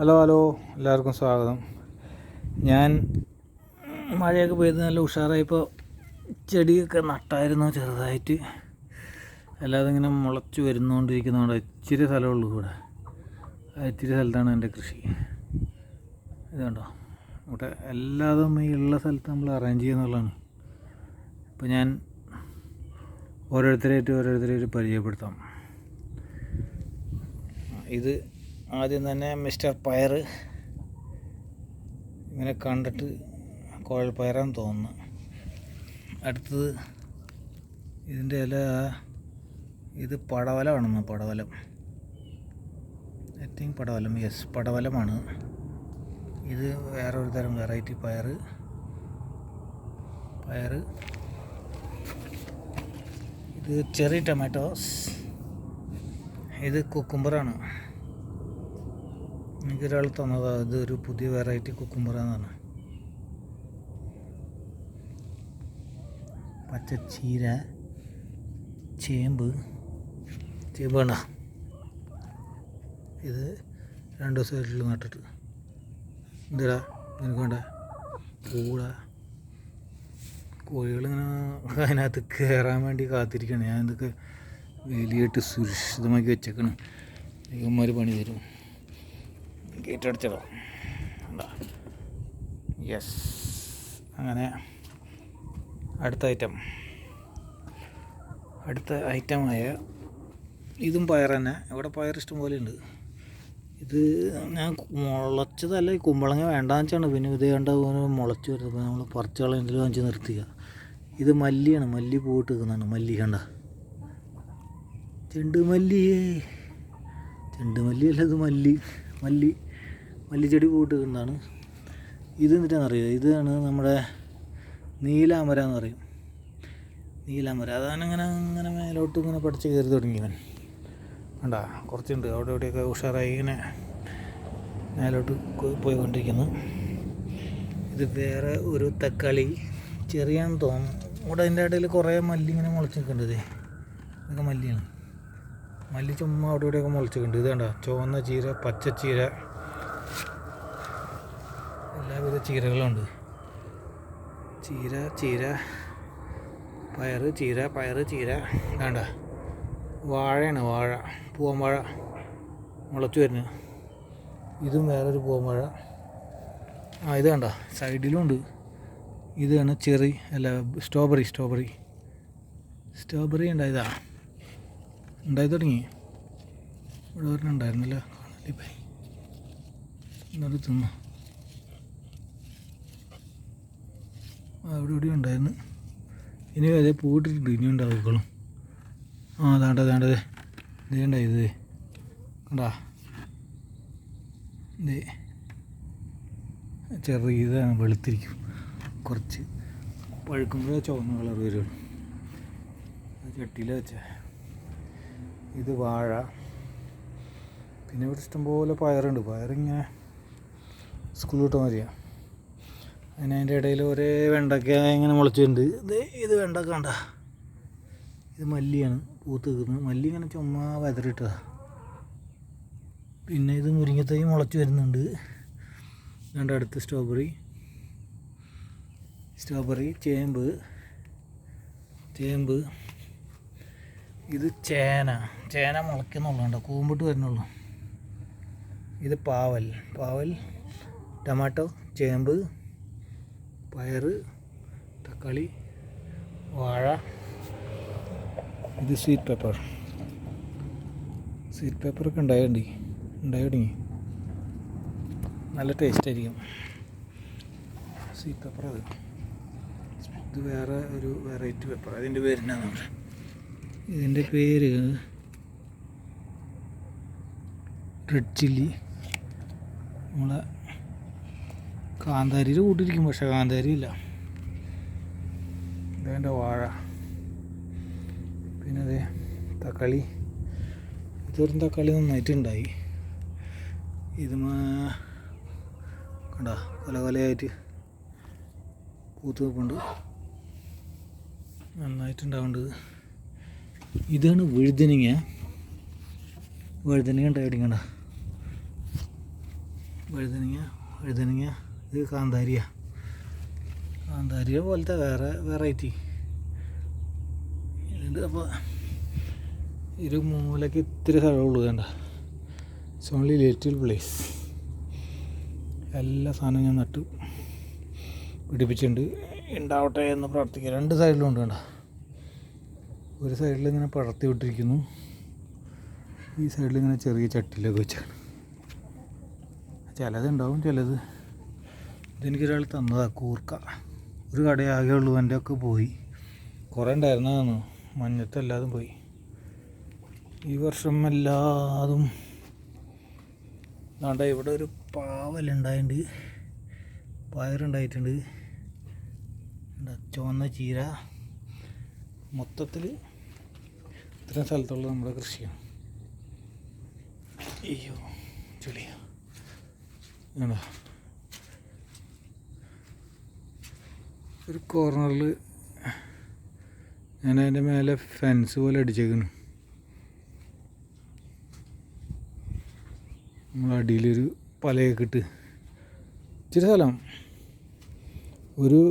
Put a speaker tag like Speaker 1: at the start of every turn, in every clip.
Speaker 1: Hello എല്ലാവർക്കും സ്വാഗതം. ഞാൻ മഴയൊക്കെ പെയ്ത് നല്ല ഉഷാറായപ്പോൾ ചെടിയൊക്കെ നട്ടായിരുന്നു ചെറുതായിട്ട്. അല്ലാതെ ഇങ്ങനെ മുളച്ച് വരുന്നുകൊണ്ടിരിക്കുന്നതുകൊണ്ട് ഇച്ചിരി സ്ഥലമുള്ളൂ ഇവിടെ. ഇച്ചിരി സ്ഥലത്താണ് എൻ്റെ കൃഷി. ഇതുണ്ടോ, ഇവിടെ എല്ലാതും ഈ ഉള്ള സ്ഥലത്ത് നമ്മൾ അറേഞ്ച് ചെയ്യുന്നുള്ളതാണ്. ഇപ്പോൾ ഞാൻ ഓരോരുത്തരായിട്ട് പരിചയപ്പെടുത്താം. ഇത് ആദ്യം തന്നെ മിസ്റ്റർ പയർ, ഇങ്ങനെ കണ്ടിട്ട് കുഴൽ പയറാന്ന് തോന്നുന്നു. അടുത്തത് ഇതിൻ്റെ ഇല, ഇത് പടവലമാണെന്ന്, പടവലം, ഐ തിങ്ക് പടവലം, യെസ് പടവലമാണ്. ഇത് വേറെ ഒരു തരം വെറൈറ്റി പയർ. ഇത് ചെറി ടൊമാറ്റോസ്. ഇത് കുക്കുംബറാണ്. എനിക്കൊരാൾ തന്നതാണ്. ഇതൊരു പുതിയ വെറൈറ്റി കുക്കുംബറാന്നാണ്. പച്ചച്ചീര, ചേമ്പ് വേണ്ട. ഇത് 2 ദിവസമായിട്ടുള്ള നട്ടിട്ട്. എന്താ നിനക്ക് വേണ്ട? കൂട കോഴികളിങ്ങനെ അതിനകത്ത് കയറാൻ വേണ്ടി കാത്തിരിക്കുകയാണ്. ഞാൻ ഇതൊക്കെ വേലിയായിട്ട് സുരക്ഷിതമാക്കി വെച്ചേക്കണം. ഇവന്മാർ പണി തരും. ഗേറ്റടച്ചതോ എന്താ? യെസ്. അങ്ങനെ അടുത്ത ഐറ്റമായ ഇതും പയർ തന്നെ. ഇവിടെ പയർ ഇഷ്ടം പോലെ ഉണ്ട്. ഇത് ഞാൻ മുളച്ചതല്ല, ഈ കുമ്പളങ്ങ വേണ്ടാന്ന് വെച്ചാണ്. പിന്നെ ഇത് കണ്ട മുളച്ച് വരുന്നത് നമ്മൾ പറിച്ച് കളയെങ്കിലും വാങ്ങിച്ച് നിർത്തിക്കുക. ഇത് മല്ലിയാണ്. മല്ലി പൂവിട്ട് നിൽക്കുന്നതാണ്. മല്ലി കണ്ട, ചെണ്ടുമല്ലിയല്ല, ഇത് മല്ലിച്ചെടി പൂവിട്ട് നിൽക്കുന്നതാണ്. ഇത് എന്നിട്ടാണെന്നറിയുക, ഇതാണ് നമ്മുടെ നീലാമര എന്ന് പറയും. നീലാമര അതാണ് ഇങ്ങനെ മേലോട്ട് ഇങ്ങനെ പഠിച്ച് കയറി തുടങ്ങിയവൻ. വേണ്ട, കുറച്ചുണ്ട് അവിടെ ഇവിടെയൊക്കെ ഉഷാറായി ഇങ്ങനെ മേലോട്ട് പോയിക്കൊണ്ടിരിക്കുന്നു. ഇത് വേറെ ഒരു തക്കാളി, ചെറിയാന്ന് തോന്നുന്നു. ഇവിടെ അതിൻ്റെ ഇടയിൽ കുറേ മല്ലി ഇങ്ങനെ മുളച്ച് നിൽക്കുന്നുണ്ട്. ഇതൊക്കെ മല്ലിയാണ്. മല്ലി ചുമ്മാ അവിടെ ഇവിടെയൊക്കെ മുളച്ചിട്ടുണ്ട്. ഇത് കണ്ട, ചുവന്ന ചീര, പച്ചച്ചീര, എല്ലാവിധ ചീരകളുണ്ട്. ചീര പയറ് വേണ്ട. വാഴയാണ്, പൂവൻ വാഴ മുളച്ചു വരുന്നത്. ഇതും വേറൊരു പൂവൻ വാഴ. ഇത് കണ്ട, സൈഡിലും ഉണ്ട്. ഇതാണ് ചെറി, അല്ല സ്ട്രോബെറി ഉണ്ടായി തുടങ്ങി. ഇവിടെ ഒരെണ്ണം ഉണ്ടായിരുന്നില്ല, കാണാനിപ്പം. ഇന്നത് തിന്നു. അവിടെ ഇവിടെ ഉണ്ടായിരുന്നു. ഇനി അതേ പൂട്ടിട്ടുണ്ട്, ഇനി ഉണ്ടാവുകളും. ദാണ്ടത് ഇതേ ഉണ്ടായി. ഇത് കണ്ടാ, ഇത് ചെറിയതാണ്, വെളുത്തിരിക്കും. കുറച്ച് പഴുക്കുമ്പോഴേ ചുവന്ന കളർ വരുള്ളൂ. ചട്ടിയിൽ വെച്ച ഇത് വാഴ. പിന്നെ ഇവിടെ ഇഷ്ടംപോലെ പയറുണ്ട്. പയറിങ്ങനെ സ്കൂൾ വിട്ടാൽ മതിയാണ്. അതിൻ്റെ ഇടയിൽ ഒരേ വെണ്ടയ്ക്ക ഇങ്ങനെ മുളച്ചിട്ടുണ്ട്. ഇത് വെണ്ടക്ക കണ്ട, ഇത് മല്ലിയാണ് പൂത്ത് നിൽക്കുന്നത്. മല്ലി ഇങ്ങനെ ചുമ്മാ വെതറിട്ടതാണ്. പിന്നെ ഇത് മുരിങ്ങത്തൈ മുളച്ച് വരുന്നുണ്ട്. രണ്ട് അടുത്ത് സ്ട്രോബെറി, ചേമ്പ്. ഇത് ചേന മുളയ്ക്കുന്നുള്ളൂ, കൂമ്പിട്ട് വരുന്നുള്ളൂ. ഇത് പാവൽ, ടൊമാറ്റോ, ചേമ്പ്, പയറ്, തക്കാളി, വാഴ. ഇത് സ്വീറ്റ് പേപ്പറൊക്കെ ഉണ്ടായി തുടങ്ങി. നല്ല ടേസ്റ്റ് ആയിരിക്കും സ്വീറ്റ് പേപ്പർ. ഇത് വേറെ ഒരു വെറൈറ്റി പേപ്പർ. അതിൻ്റെ പേര് എന്നാണ്? ഇതിൻ്റെ പേര് റെഡ് ചില്ലി. നമ്മളെ കാന്താരിയിൽ കൂട്ടിരിക്കും, പക്ഷെ കാന്താരി ഇല്ല. ഇതെൻ്റെ വാഴ. പിന്നെ അതെ തക്കാളി. ഇതൊരു തക്കാളി നന്നായിട്ടുണ്ടായി. ഇത് കണ്ട കൊലകൊലയായിട്ട് പൂത്ത് നിൽപ്പുണ്ട്, നന്നായിട്ടുണ്ടാവേണ്ടത്. ഇതാണ് വഴുതനങ്ങ ഉണ്ടായി. കണ്ട, വഴുതനങ്ങ ഇത് കാന്താരിയ പോലത്തെ വേറെ വെറൈറ്റി ഇതുണ്ട്. അപ്പോൾ ഒരു മൂലയ്ക്ക് ഇത്തിരി സ്ഥലമുള്ളൂ. വേണ്ട, ഇറ്റ്സ് ഓൺലി ലിറ്റിൽ പ്ലേസ്. എല്ലാ സാധനവും ഞാൻ നട്ടു പിടിപ്പിച്ചിട്ടുണ്ട്. ഉണ്ടാവട്ടെ എന്ന് പ്രാർത്ഥിക്കുക. രണ്ട് സൈഡിലും ഉണ്ട്. വേണ്ട, ഒരു സൈഡിൽ ഇങ്ങനെ പടർത്തി വിട്ടിരിക്കുന്നു, ഈ സൈഡിൽ ഇങ്ങനെ ചെറിയ ചട്ടിയിലൊക്കെ വെച്ചാണ്. ചിലതുണ്ടാവും, ചിലത് ഇതെനിക്കൊരാൾ തന്നതാണ്. കൂർക്ക ഒരു കടയാകെ ഉള്ളൂ, എൻ്റെ ഒക്കെ പോയി. കുറേ ഉണ്ടായിരുന്നതാണ്, മഞ്ഞത്തെല്ലാതും പോയി. ഈ വർഷം എല്ലാതും വേണ്ട. ഇവിടെ ഒരു പാവലുണ്ടായിട്ടുണ്ട്, പയറുണ്ടായിട്ടുണ്ട്, ചുവന്ന ചീര. മൊത്തത്തിൽ ഇത്രയും സ്ഥലത്തുള്ള നമ്മുടെ കൃഷിയാണ്. അയ്യോ ചെളിയാ. വേണ്ട, ഒരു കോർണറിൽ ഞാൻ അതിൻ്റെ മേലെ ഫെൻസ് പോലെ അടിച്ചേക്കുന്നു. നമ്മൾ അടിയിലൊരു പലയൊക്കെ ഇട്ട് ഇച്ചിരി സ്ഥലം, ഒരു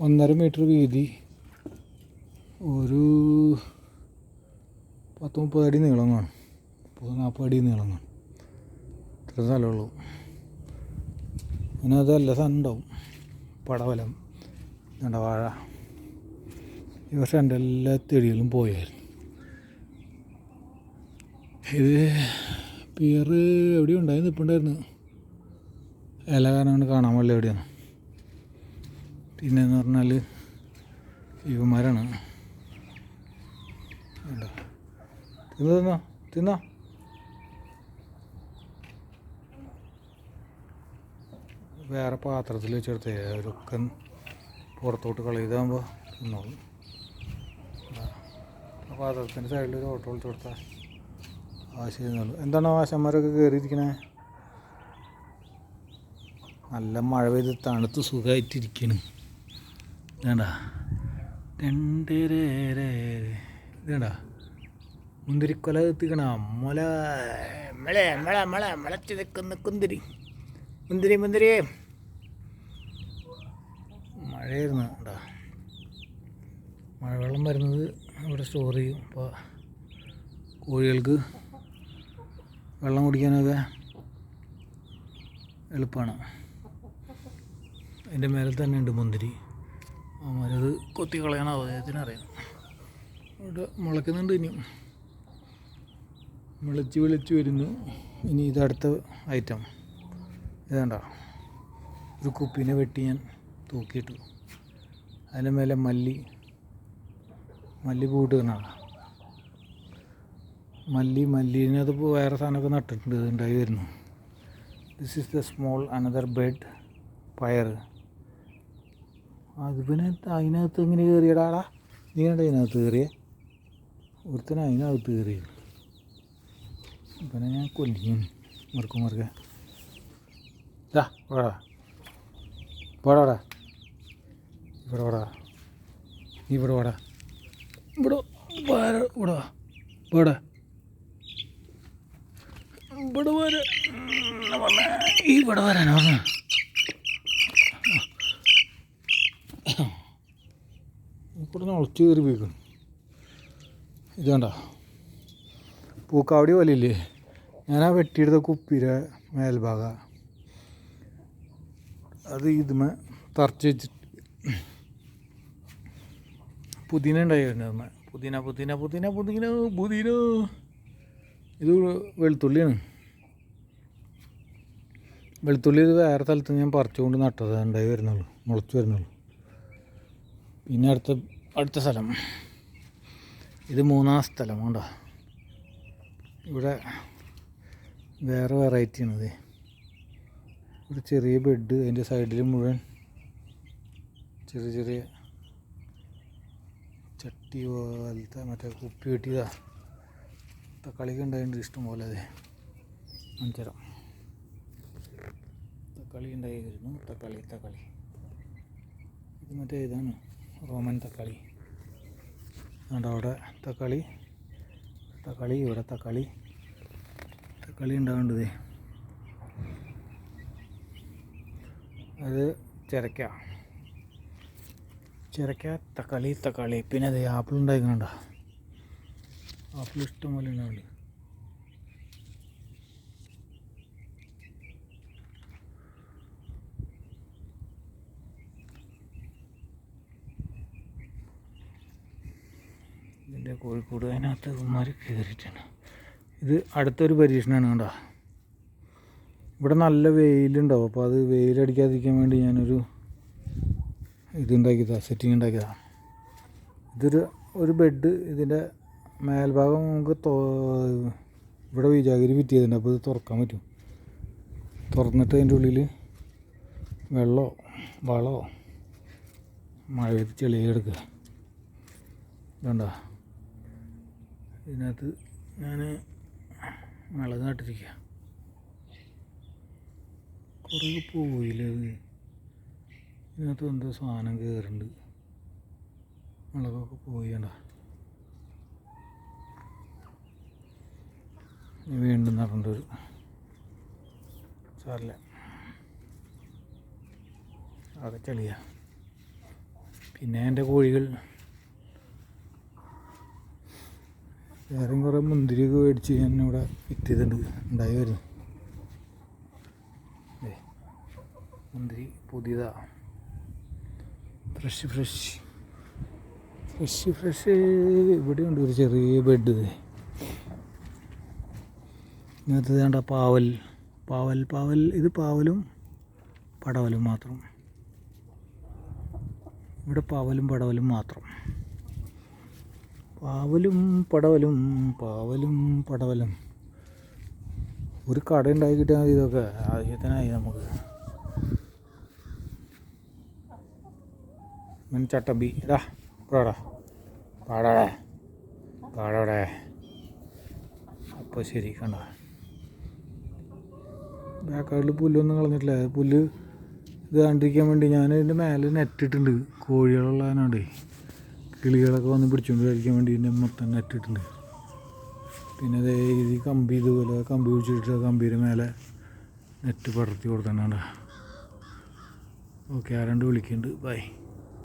Speaker 1: 1.5 മീറ്റർ വീതി, ഒരു 10-30 അടി നീളം കാണും, 30-40 അടി നീളം കാണും. ഇത്ര സ്ഥലമുള്ളൂ. പിന്നെ അതെല്ലാം സാധനം ഉണ്ടാവും. പടവലം, വേണ്ട, വാഴ. ഈ വർഷം എൻ്റെ എല്ലാ ചെടികളും പോയായിരുന്നു. ഇത് പിയർ എവിടെയും ഉണ്ടായി നിൽപ്പുണ്ടായിരുന്നു, ഇല കാരണം കൊണ്ട് കാണാൻ പാടില്ല എവിടെയാണ്. പിന്നെയെന്ന് പറഞ്ഞാൽ ഇവന്മാരാണ്. തിന്നോ വേറെ പാത്രത്തിൽ വെച്ചെടുത്തേ, അവരൊക്കെ പുറത്തോട്ട് കളയതാകുമ്പോൾ തിന്നോളും. ആ പാത്രത്തിൻ്റെ സൈഡിൽ ഒരു ഓട്ടോ വിളിച്ച് കൊടുത്താൽ ആവശ്യമുള്ളൂ. എന്താണ് ആശന്മാരൊക്കെ കയറിയിരിക്കണേ? നല്ല മഴ പെയ്ത് തണുത്ത് സുഖമായിട്ടിരിക്കണം. വേണ്ട, ഇതേണ്ട മുന്തിരിക്കൊല എത്തിക്കണ മുളച്ച് നിൽക്കുന്ന മുന്തിരി മഴയായിരുന്നു. കേട്ടോ, മഴവെള്ളം വരുന്നത് ഇവിടെ സ്റ്റോർ ചെയ്യും. അപ്പോൾ കോഴികൾക്ക് വെള്ളം കുടിക്കാനൊക്കെ എളുപ്പമാണ്. അതിൻ്റെ മേലെ തന്നെ ഉണ്ട് മുന്തിരി. അവന്മാരത് കൊത്തി കളയണോ അദ്ദേഹത്തിനറിയാം. ഇവിടെ മുളയ്ക്കുന്നുണ്ട്, ഇനിയും വിളിച്ച് വരുന്നു. ഇനി ഇതടുത്ത ഐറ്റം ഇതേണ്ട, ഒരു കുപ്പീനെ വെട്ടി ഞാൻ തൂക്കിയിട്ടു. അതിൻ്റെ മേലെ മല്ലി പൂട്ടിടുന്നതാണ്. മല്ലിനകത്ത് വേറെ സാധനമൊക്കെ നട്ടിട്ടുണ്ട്, ഉണ്ടായി വരുന്നു. This is the small another bed പയർ. അത് പിന്നെ അതിനകത്ത് ഇങ്ങനെ കയറിയടാടാ, നീ കണ്ട അതിനകത്ത് കയറിയേ, ഒരുത്തനെ അതിനകത്ത് കയറിയത്. പിന്നെ ഞാൻ കൊല്ലിയും മറുക്കെ ഇതാ ഇവിടെ വാടാ, ഇവിടെ വാടാ, നീ ഇവിടെ വാടാ, ഇവിടെ വരാ, ഇവിടെ വരാനാ പറഞ്ഞ. ഇവിടെ നിന്ന് ഉളച്ച് കയറി പോയിക്കണം. ഇത് കണ്ട പൂക്കാവടി പോലെ ഇല്ലേ, ഞാൻ ആ വെട്ടിയെടുത്ത കുപ്പിയുടെ മേൽഭാഗ അത് ഇതുമേ തറച്ച് വെച്ചിട്ട് പുതിന ഉണ്ടായിരുന്നു. പുതിന ഇത് വെളുത്തുള്ളിയാണ്. വെളുത്തുള്ളി ഇത് വേറെ സ്ഥലത്ത് ഞാൻ പറിച്ചുകൊണ്ട് നട്ടത്, ഉണ്ടായി വരുന്നുള്ളൂ, മുളച്ച് വരുന്നുള്ളൂ. പിന്നെ അടുത്ത സ്ഥലം ഇത് 3-ാം സ്ഥലം. കണ്ടോ, ഇവിടെ വേറെ വെറൈറ്റിയാണിത്. ഒരു ചെറിയ ബെഡ്, അതിൻ്റെ സൈഡിൽ മുഴുവൻ ചെറിയ ചട്ടി പോലത്തെ മറ്റേ കുപ്പി കെട്ടിയതാ. തക്കാളിക്ക് ഉണ്ടായിട്ടുണ്ട് ഇഷ്ടം പോലെ. അതെ, അഞ്ചരം തക്കാളി ഉണ്ടായി വരുന്നു. തക്കാളി ഇത് മറ്റേ ഇതാണ്, റോമൻ തക്കാളി. അതുകൊണ്ട് അവിടെ തക്കാളി ഇവിടെ തക്കാളി ഉണ്ടാവേണ്ടതേ. അത് ചിരക്ക, തക്കാളി. പിന്നെ അത് ആപ്പിൾ ഉണ്ടായിക്കണ്ട, ആപ്പിൾ ഇഷ്ടം പോലെ ഉണ്ടാവുന്നുണ്ട്. ഇതിൻ്റെ കോഴിക്കോട് അതിനകത്ത് ഇവന്മാർ കയറിയിട്ടാണ്. ഇത് അടുത്തൊരു പരീക്ഷണമാണ് കണ്ടോ. ഇവിടെ നല്ല വെയിലുണ്ടാവും, അപ്പോൾ അത് വെയിലടിക്കാതിരിക്കാൻ വേണ്ടി ഞാനൊരു ഇതുണ്ടാക്കിയതാണ്, സെറ്റിങ് ഉണ്ടാക്കിയതാണ്. ഒരു ബെഡ്, ഇതിൻ്റെ മേൽഭാഗം നമുക്ക് ഇവിടെ വിജാഗിരി ഫിറ്റ് ചെയ്തിട്ടുണ്ട്. അപ്പോൾ ഇത് തുറക്കാൻ പറ്റും. തുറന്നിട്ട് അതിൻ്റെ ഉള്ളിൽ വെള്ളമോ വളമോ മഴ പെയ്ത് ചെളിയെടുക്കുക. ഇതുണ്ടോ, ഇതിനകത്ത് ഞാൻ മുളക് നട്ടിരിക്കുക. കുറേ പോയില്ല, അത് ഇതിനകത്ത് എന്തോ സാധനം കയറുന്നുണ്ട്. മുളകൊക്കെ പോയിണ്ട. വീണ്ടും നടേണ്ട ഒരു സാറില്ല, ആകെ ചളിയാ. പിന്നെ എൻ്റെ കോഴികൾ വേറെയും കുറേ മുന്തിരിയൊക്കെ മേടിച്ച് ഞാൻ ഇവിടെ ഫിറ്റ് ചെയ്തിട്ടുണ്ട്, ഉണ്ടായി വരുന്നു. മുന്തിരി പുതിയതാ, ഫ്രഷ്. ഇവിടെ ഉണ്ട് ഒരു ചെറിയ ബെഡ്. ഇങ്ങനത്തെ വേണ്ട പാവൽ. ഇത് പാവലും പടവലും മാത്രം. ഇവിടെ പാവലും പടവലും മാത്രം. പാവലും പടവലും. ഒരു കട ഉണ്ടാക്കി കിട്ടിയാൽ മതി. ഇതൊക്കെ ആവശ്യത്തിനായി നമുക്ക്. ചട്ടമ്പി ഇടാ പാടാടെ. അപ്പോൾ ശരി, കണ്ട ബാക്കാട്ടിൽ പുല്ലൊന്നും കളഞ്ഞിട്ടില്ല. പുല്ല് ഇത് കണ്ടിരിക്കാൻ വേണ്ടി ഞാൻ ഇതിൻ്റെ മേലെ നെറ്റിട്ടുണ്ട്. കോഴികളുള്ളതിനോട് കിളികളൊക്കെ വന്ന് പിടിച്ചുകൊണ്ട് കഴിക്കാൻ വേണ്ടി ഇതിൻ്റെ മൊത്തം നെറ്റിട്ടുണ്ട്. പിന്നെ അതേ ഈ കമ്പി, ഇതുപോലെ കമ്പി പിടിച്ചിട്ട് കമ്പിയുടെ മേലെ നെറ്റ് പടർത്തി കൊടുത്തിട്ടുണ്ട്. ഓക്കെ, ആരാണ്ട് വിളിക്കുന്നുണ്ട്. ബൈ.